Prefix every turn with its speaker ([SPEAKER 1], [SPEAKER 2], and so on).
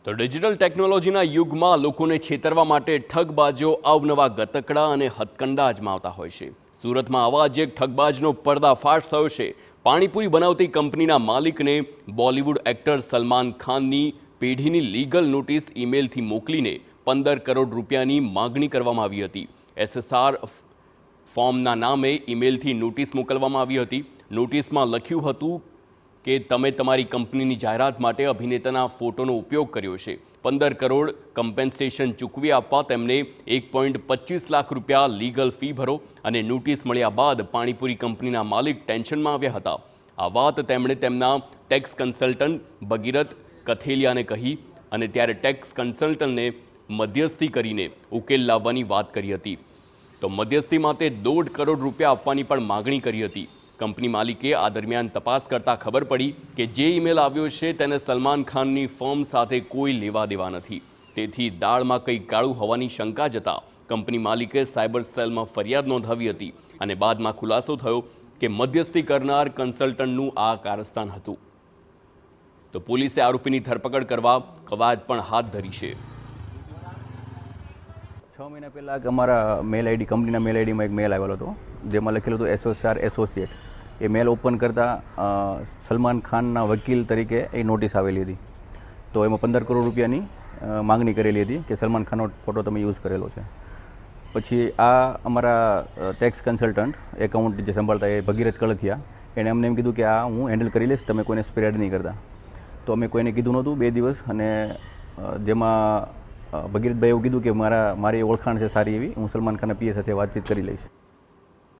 [SPEAKER 1] તો ડિજિટલ ટેકનોલોજીના યુગમાં લોકોને છેતરવા માટે ઠગબાજો અવનવા ગતકડા અને હથકંડા અજમાવતા હોય છે। સુરતમાં આવા જ એક ઠગબાજનો પર્દાફાશ થયો છે। પાણીપુરી બનાવતી કંપનીના માલિકને બોલિવૂડ એક્ટર સલમાન ખાનની પેઢીની લીગલ નોટિસ ઈમેલથી મોકલીને 15 કરોડ રૂપિયાની માગણી કરવામાં આવી હતી। SSR ફોર્મના નામે ઈમેલથી નોટિસ મોકલવામાં આવી હતી। નોટિસમાં લખ્યું હતું કે તમે તમારી કંપનીની જાહેરાત માટે અભિનેતાના ફોટોનો ઉપયોગ કર્યો છે। 15 કરોડ કમ્પેન્સેશન ચૂકવી આપવા તેમને 1.25 લાખ રૂપિયા લીગલ ફી ભરો અને નોટિસ મળ્યા બાદ પાણીપુરી કંપનીના માલિક ટેન્શનમાં આવ્યા હતા। આ વાત તેમણે તેમના ટેક્સ કન્સલ્ટન્ટ ભગીરથ કથેલિયાને કહી અને ત્યારે ટેક્સ કન્સલ્ટન્ટને મધ્યસ્થી કરીને ઉકેલ લાવવાની વાત કરી હતી। તો મધ્યસ્થી માટે 1.5 કરોડ રૂપિયા આપવાની પણ માગણી કરી હતી। કંપની માલિકે આ દરમિયાન તપાસ કરતા ખબર પડી કે જે ઈમેલ આવ્યો છે તેને સલમાન ખાનની ફર્મ સાથે કોઈ લેવા દેવા નથી। તેથી દાળમાં કંઈ કાળું હોવાની શંકા જતા કંપની માલિકે સાયબર સેલમાં ફરિયાદ નોંધાવી હતી અને બાદમાં ખુલાસો થયો કે મધ્યસ્થી કરનાર કન્સલ્ટન્ટનું આ કારસ્તાન હતું। તો પોલીસે આરોપીની ધરપકડ કરવા કવાયત પણ હાથ ધરી છે।
[SPEAKER 2] 6 મહિના પહેલાં અમારા મેલ આઈડી કંપનીના મેલ આઈડીમાં એક મેલ આવેલો હતો જેમાં લખેલું હતું SSR એસોસિએટ। એ મેલ ઓપન કરતાં સલમાન ખાનના વકીલ તરીકે એ નોટિસ આવેલી હતી। તો એમાં 15 કરોડ રૂપિયાની માગણી કરેલી હતી કે સલમાન ખાનનો ફોટો તમે યુઝ કરેલો છે। પછી આ અમારા ટેક્સ કન્સલ્ટન્ટ એકાઉન્ટ જે સંભાળતા એ ભગીરથ કળથિયા એણે અમને એમ કીધું કે આ હું હેન્ડલ કરી લઈશ, તમે કોઈને સ્પ્રેડ નહીં કરતા। તો અમે કોઈને કીધું નહોતું 2 દિવસ અને જેમાં ભગીરથભાઈ એવું કીધું કે મારી ઓળખાણ છે સારી એવી, હું સલમાન ખાનના પીએ સાથે વાતચીત કરી લઈશ।